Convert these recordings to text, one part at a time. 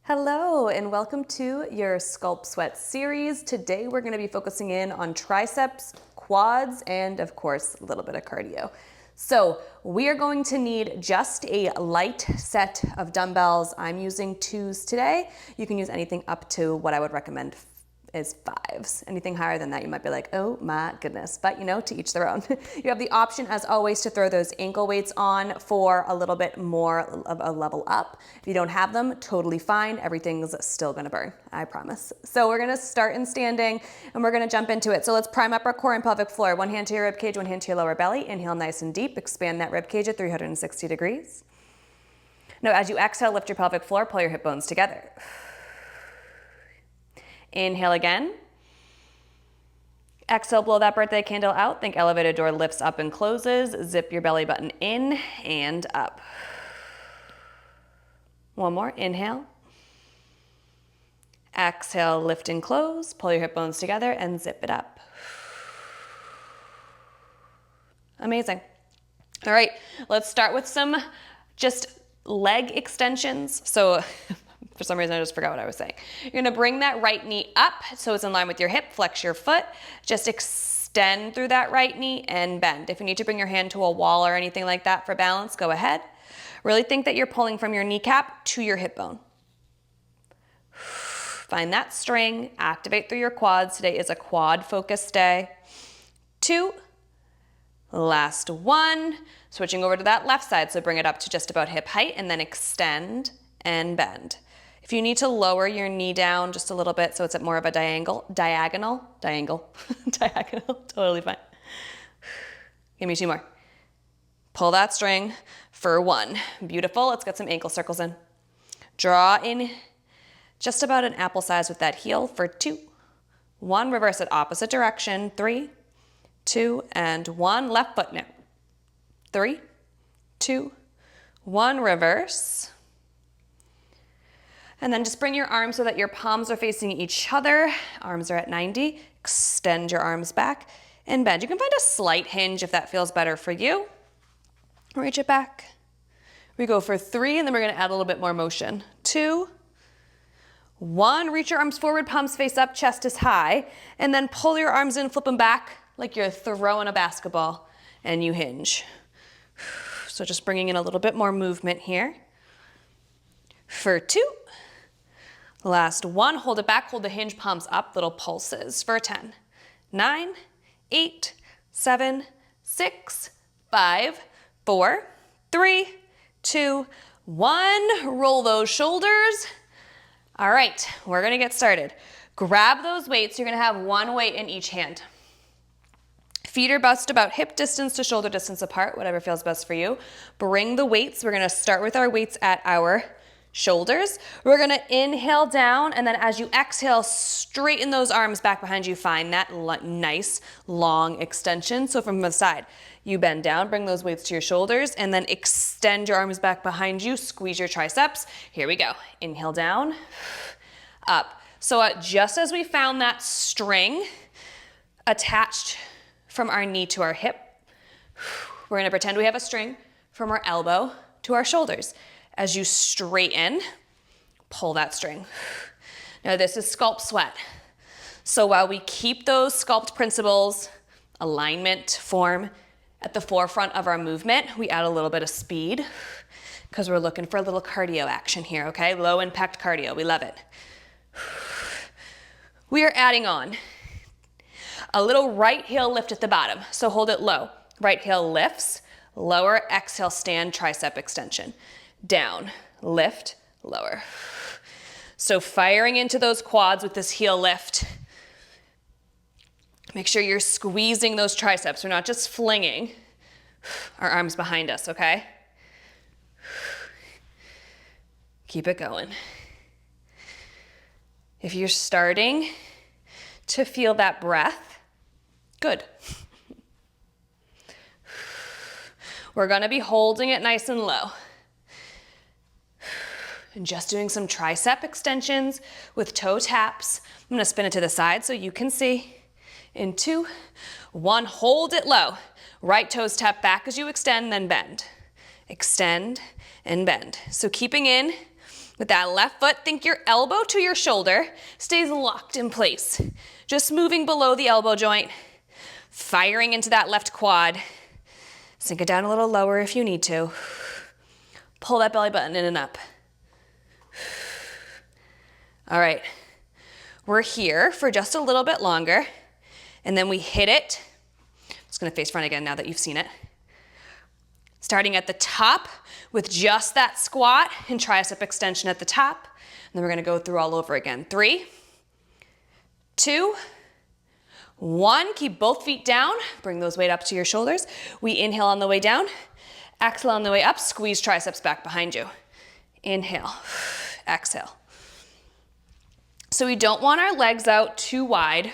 Hello and welcome to your Sculpt Sweat series. Today we're going to be focusing in on triceps, quads, and of course a little bit of cardio. So we are going to need just a light set of dumbbells. I'm using 2s today. You can use anything up to what I would recommend is 5s. Anything higher than that, you might be like, oh my goodness. But you know, to each their own. You have the option, as always, to throw those ankle weights on for a little bit more of a level up. If you don't have them, totally fine. Everything's still gonna burn, I promise. So we're gonna start in standing and we're gonna jump into it. So let's prime up our core and pelvic floor. One hand to your rib cage, one hand to your lower belly. Inhale nice and deep. Expand that rib cage at 360 degrees. Now, as you exhale, lift your pelvic floor, pull your hip bones together. Inhale again. Exhale, blow that birthday candle out. Think elevator door lifts up and closes. Zip your belly button in and up. One more, inhale. Exhale, lift and close. Pull your hip bones together and zip it up. Amazing. All right, let's start with some just leg extensions. So for some reason, I just forgot what I was saying. You're gonna bring that right knee up so it's in line with your hip, flex your foot, just extend through that right knee and bend. If you need to bring your hand to a wall or anything like that for balance, go ahead. Really think that you're pulling from your kneecap to your hip bone. Find that string, activate through your quads. Today is a quad focused day. 2, last 1. Switching over to that left side, so bring it up to just about hip height and then extend and bend. If you need to lower your knee down just a little bit so it's at more of a diagonal, totally fine. Give me 2 more. Pull that string for 1. Beautiful, let's get some ankle circles in. Draw in just about an apple size with that heel for 2. 1, reverse it opposite direction, 3, 2, and 1. Left foot now. 3, 2, 1, reverse. And then just bring your arms so that your palms are facing each other. Arms are at 90. Extend your arms back and bend. You can find a slight hinge if that feels better for you. Reach it back. We go for 3 and then we're gonna add a little bit more motion. 2, 1, reach your arms forward, palms face up, chest is high. And then pull your arms in, flip them back like you're throwing a basketball and you hinge. So just bringing in a little bit more movement here. For 2. Last 1, hold it back, hold the hinge, palms up, little pulses for 10, 9, 8, 7, 6, 5, 4, 3, 2, 1. Roll those shoulders. All right, we're gonna get started. Grab those weights. You're gonna have 1 weight in each hand. Feet are best about hip distance to shoulder distance apart, whatever feels best for you. Bring the weights. We're gonna start with our weights at our shoulders. We're gonna inhale down, and then as you exhale, straighten those arms back behind you. Find that nice long extension. So from the side, you bend down, bring those weights to your shoulders, and then extend your arms back behind you. Squeeze your triceps. Here we go. Inhale down, up. So just as we found that string attached from our knee to our hip, we're gonna pretend we have a string from our elbow to our shoulders. As you straighten, pull that string. Now this is Sculpt Sweat. So while we keep those sculpt principles, alignment, form at the forefront of our movement, we add a little bit of speed because we're looking for a little cardio action here, okay? Low impact cardio, we love it. We are adding on a little right heel lift at the bottom. So hold it low. Right heel lifts, lower, exhale, stand, tricep extension. Down, lift, lower. So firing into those quads with this heel lift. Make sure you're squeezing those triceps. We're not just flinging our arms behind us, okay? Keep it going. If you're starting to feel that breath, good. We're gonna be holding it nice and low. And just doing some tricep extensions with toe taps. I'm gonna spin it to the side so you can see. In 2, 1, hold it low. Right toes tap back as you extend, then bend. Extend and bend. So keeping in With that left foot, think your elbow to your shoulder stays locked in place. Just moving below the elbow joint, firing into that left quad. Sink it down a little lower if you need to. Pull that belly button in and up. All right, we're here for just a little bit longer, and then we hit it. I'm just gonna face front again now that you've seen it. Starting at the top with just that squat and tricep extension at the top. And then we're gonna go through all over again. 3, 2, 1. Keep both feet down. Bring those weight up to your shoulders. We inhale on the way down. Exhale on the way up. Squeeze triceps back behind you. Inhale, exhale. So we don't want our legs out too wide.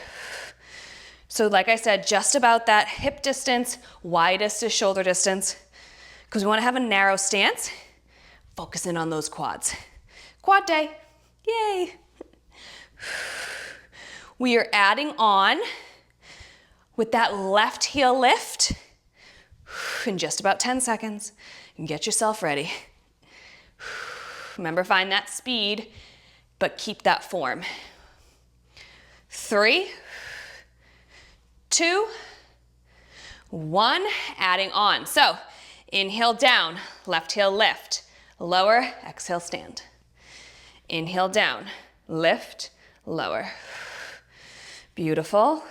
So like I said, just about that hip distance, widest is shoulder distance, because we want to have a narrow stance. Focus in on those quads. Quad day, yay. We are adding on with that left heel lift in just about 10 seconds. And get yourself ready. Remember, find that speed, but keep that form. 3, 2, 1, adding on. So inhale down, left heel lift, lower, exhale stand. Inhale down, lift, lower. Beautiful.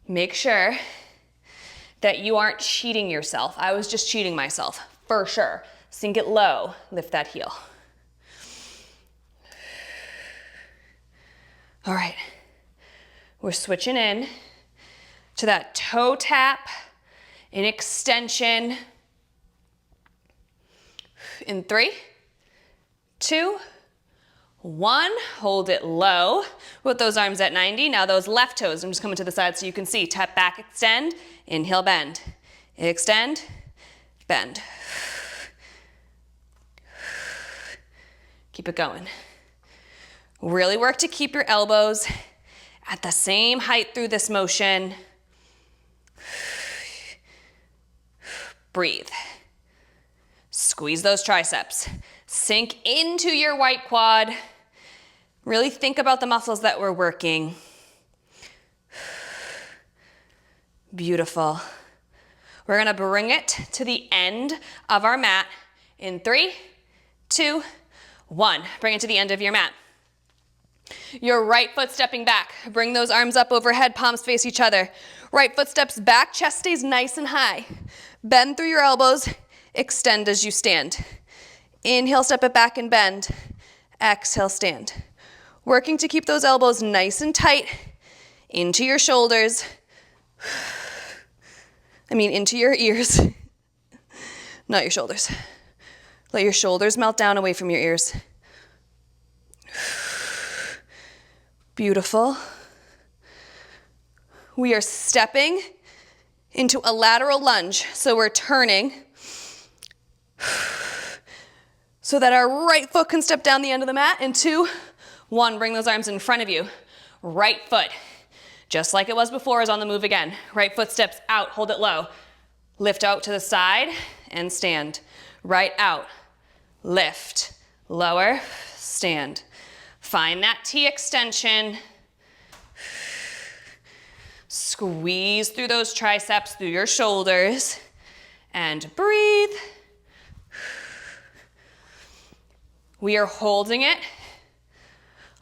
Make sure that you aren't cheating yourself. I was just cheating myself, for sure. Sink it low, lift that heel. All right, we're switching in to that toe tap in extension. In 3, 2, 1, hold it low with those arms at 90. Now those left toes, I'm just coming to the side so you can see. Tap back, extend, inhale, bend. Extend, bend. Keep it going. Really work to keep your elbows at the same height through this motion. Breathe. Squeeze those triceps. Sink into your white quad. Really think about the muscles that we're working. Beautiful. We're gonna bring it to the end of our mat in 3, 2, 1. Bring it to the end of your mat. Your right foot stepping back. Bring those arms up overhead, palms face each other. Right foot steps back, chest stays nice and high. Bend through your elbows, extend as you stand. Inhale, step it back and bend. Exhale, stand. Working to keep those elbows nice and tight into your shoulders. Into your ears, not your shoulders. Let your shoulders melt down away from your ears. Beautiful. We are stepping into a lateral lunge. So we're turning so that our right foot can step down the end of the mat. In 2, 1, bring those arms in front of you. Right foot, just like it was before, is on the move again. Right foot steps out, hold it low. Lift out to the side and stand. Right out, lift, lower, stand. Find that T extension. Squeeze through those triceps, through your shoulders, and breathe. We are holding it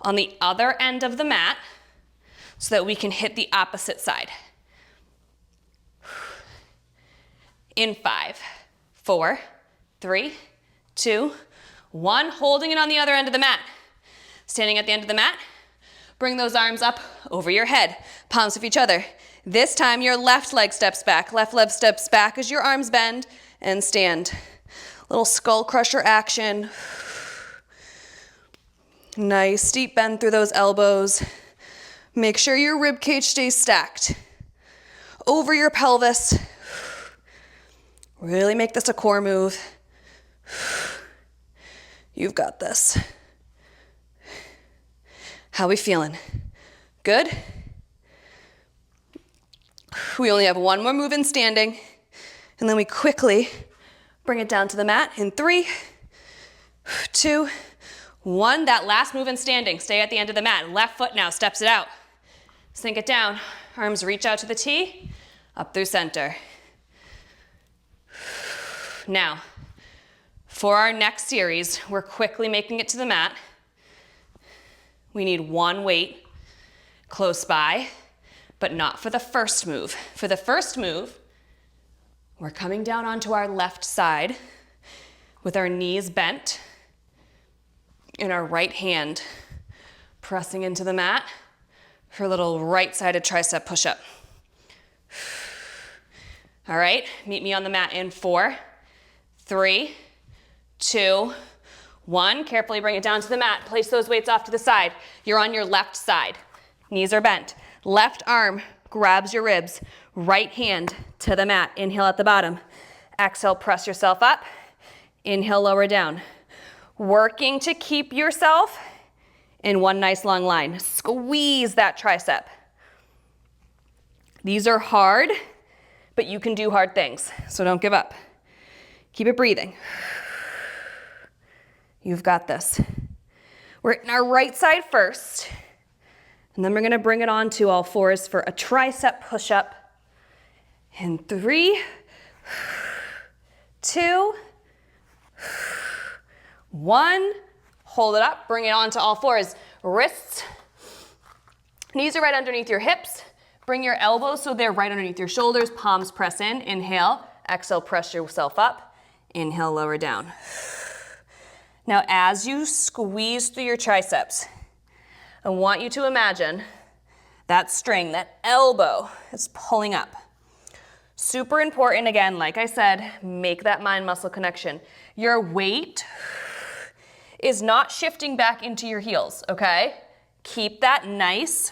on the other end of the mat so that we can hit the opposite side. In 5, 4, 3, 2, 1. Holding it on the other end of the mat. Standing at the end of the mat, bring those arms up over your head, palms of each other. This time your left leg steps back. Left leg steps back as your arms bend and stand. Little skull crusher action. Nice deep bend through those elbows. Make sure your rib cage stays stacked over your pelvis. Really make this a core move. You've got this. How we feeling? Good? We only have one more move in standing, and then we quickly bring it down to the mat in 3, 2, 1. That last move in standing, stay at the end of the mat. Left foot now steps it out. Sink it down. Arms reach out to the T, up through center. Now, for our next series, we're quickly making it to the mat. We need one weight close by, but not for the first move. For the first move, we're coming down onto our left side with our knees bent and our right hand pressing into the mat for a little right-sided tricep push-up. All right, meet me on the mat in 4, 3, 2, 1. Carefully bring it down to the mat. Place those weights off to the side. You're on your left side. Knees are bent. Left arm grabs your ribs. Right hand to the mat. Inhale at the bottom. Exhale, press yourself up. Inhale, lower down. Working to keep yourself in one nice long line. Squeeze that tricep. These are hard, but you can do hard things, so don't give up. Keep it breathing. You've got this. We're in our right side first, and then we're gonna bring it on to all fours for a tricep push-up. In 3, 2, 1. Hold it up, bring it on to all fours. Wrists, knees are right underneath your hips. Bring your elbows so they're right underneath your shoulders. Palms press in, inhale. Exhale, press yourself up. Inhale, lower down. Now, as you squeeze through your triceps, I want you to imagine that string, that elbow is pulling up. Super important, again, like I said, make that mind-muscle connection. Your weight is not shifting back into your heels, okay? Keep that nice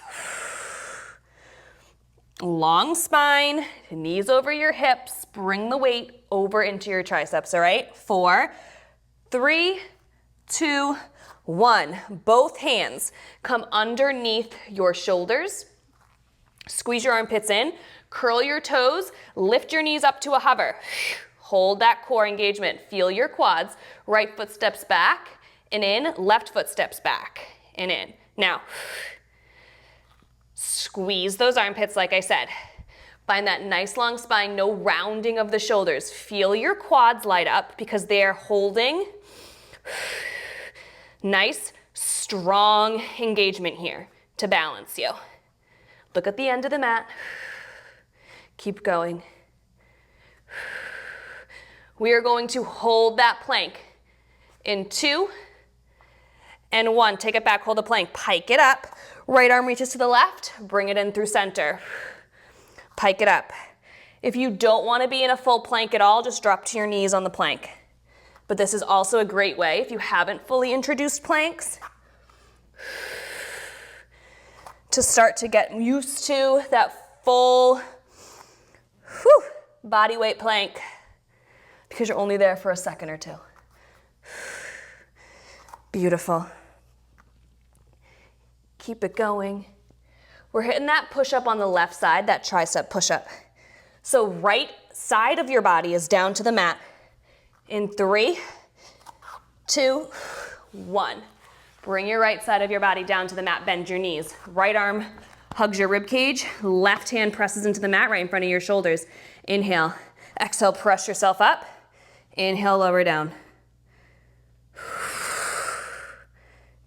long spine, knees over your hips, bring the weight over into your triceps, all right? 4, 3, 2, 1. Both hands come underneath your shoulders. Squeeze your armpits in, curl your toes, lift your knees up to a hover. Hold that core engagement. Feel your quads. Right foot steps back and in, left foot steps back and in. Now, squeeze those armpits like I said. Find that nice long spine, no rounding of the shoulders. Feel your quads light up because they're holding. Nice, strong engagement here to balance you. Look at the end of the mat. Keep going. We are going to hold that plank in 2 and 1. Take it back, hold the plank. Pike it up. Right arm reaches to the left. Bring it in through center. Pike it up. If you don't want to be in a full plank at all, just drop to your knees on the plank. But this is also a great way, if you haven't fully introduced planks, to start to get used to that full body weight plank, because you're only there for a second or two. Beautiful. Keep it going. We're hitting that push-up on the left side, that tricep push-up. So right side of your body is down to the mat. In 3, 2, 1. Bring your right side of your body down to the mat, bend your knees. Right arm hugs your rib cage, left hand presses into the mat right in front of your shoulders. Inhale, exhale, press yourself up. Inhale, lower down.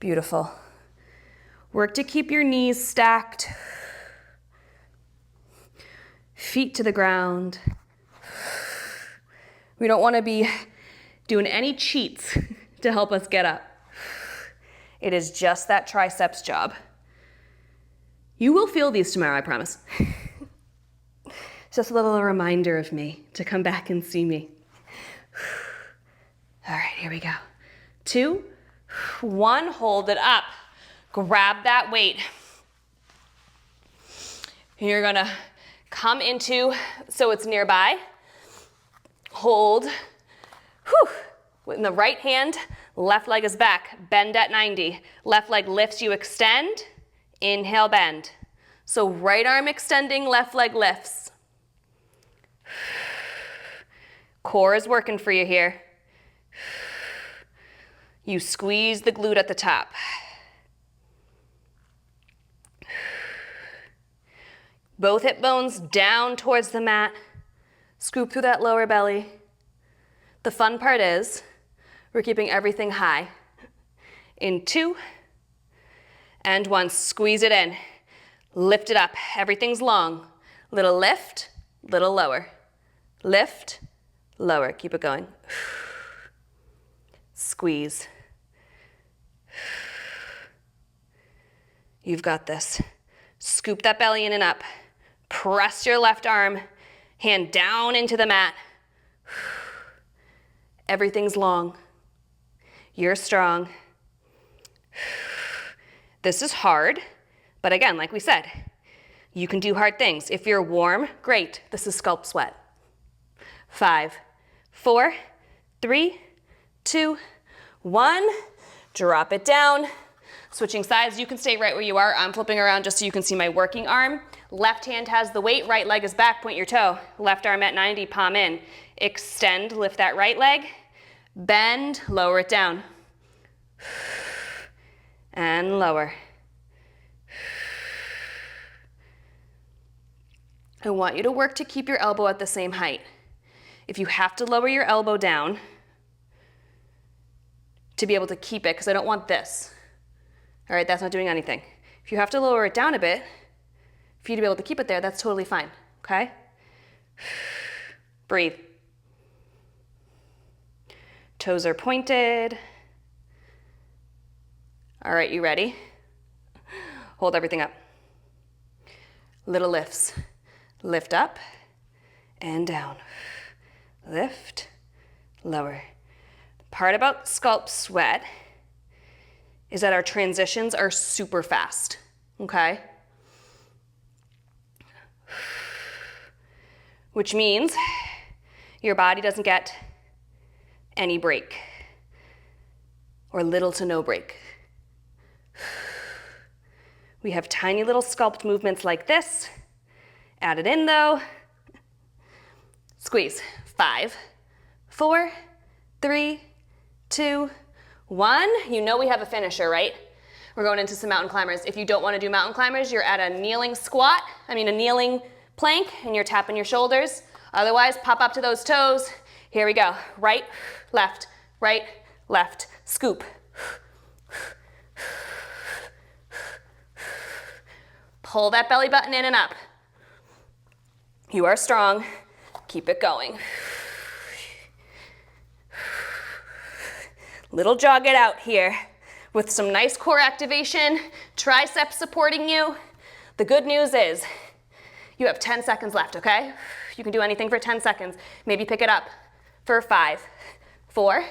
Beautiful. Work to keep your knees stacked. Feet to the ground. We don't want to be doing any cheats to help us get up. It is just that triceps job. You will feel these tomorrow, I promise. Just a little reminder of me to come back and see me. All right, here we go. 2, 1, hold it up. Grab that weight. And you're gonna come into, so it's nearby. Hold. In the right hand, left leg is back. Bend at 90. Left leg lifts, you extend. Inhale, bend. So right arm extending, left leg lifts. Core is working for you here. You squeeze the glute at the top. Both hip bones down towards the mat. Scoop through that lower belly. The fun part is we're keeping everything high. In 2 and 1, squeeze it in. Lift it up, everything's long. Little lift, little lower. Lift, lower, keep it going. Squeeze. You've got this. Scoop that belly in and up. Press your left arm, hand down into the mat. Everything's long. You're strong. This is hard, but again, like we said, you can do hard things. If you're warm, great. This is Sculpt Sweat. 5, 4, 3, 2, 1. Drop it down. Switching sides, you can stay right where you are. I'm flipping around just so you can see my working arm. Left hand has the weight, right leg is back, point your toe. Left arm at 90, palm in. Extend, lift that right leg. Bend, lower it down. And lower. I want you to work to keep your elbow at the same height. If you have to lower your elbow down to be able to keep it, because I don't want this. All right, that's not doing anything. If you have to lower it down a bit, for you to be able to keep it there, that's totally fine, okay? Breathe. Toes are pointed. All right, you ready? Hold everything up. Little lifts. Lift up and down. Lift, lower. The part about Sculpt Sweat is that our transitions are super fast, okay? Which means your body doesn't get any break or little to no break. We have tiny little sculpt movements like this. Add it in though. Squeeze. 5, 4, 3, 2, 1. You know we have a finisher, right? We're going into some mountain climbers. If you don't want to do mountain climbers, you're at a kneeling a kneeling plank, and you're tapping your shoulders. Otherwise, pop up to those toes. Here we go. Right, left, scoop. Pull that belly button in and up. You are strong. Keep it going. Little jog it out here with some nice core activation, triceps supporting you. The good news is you have 10 seconds left, okay? You can do anything for 10 seconds. Maybe pick it up for 5, 4,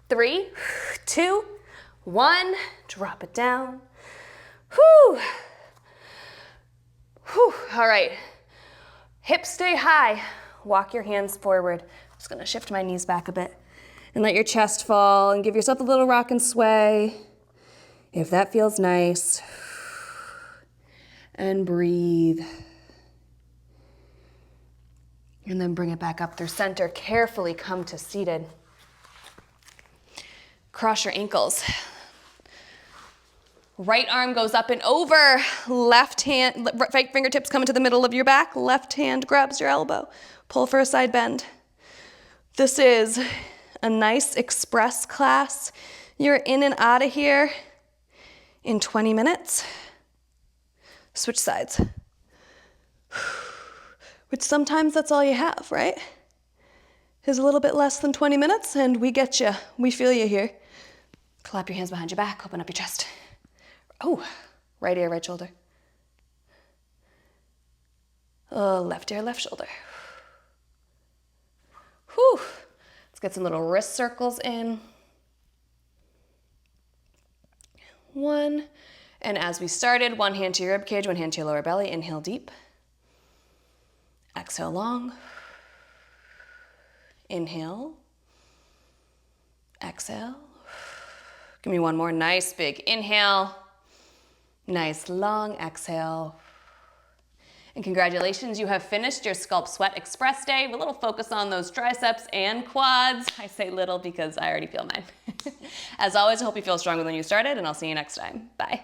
3, 2, 1. Drop it down. Whew. Whew. All right. Hips stay high. Walk your hands forward. I'm just gonna shift my knees back a bit and let your chest fall and give yourself a little rock and sway if that feels nice. And breathe. And then bring it back up through center. Carefully come to seated. Cross your ankles. Right arm goes up and over. Left hand, right fingertips come into the middle of your back. Left hand grabs your elbow. Pull for a side bend. This is a nice express class. You're in and out of here in 20 minutes. Switch sides. Which sometimes that's all you have, right? Is a little bit less than 20 minutes, and we get you. We feel you here. Clap your hands behind your back, open up your chest. Oh, right ear, right shoulder. Left ear, left shoulder. Whew. Let's get some little wrist circles in. 1. And as we started, one hand to your rib cage, one hand to your lower belly. Inhale deep. Exhale long. Inhale. Exhale. Give me one more nice big inhale. Nice long exhale. And congratulations, you have finished your Sculpt Sweat Express Day with a little focus on those triceps and quads. I say little because I already feel mine. As always, I hope you feel stronger than you started, and I'll see you next time. Bye.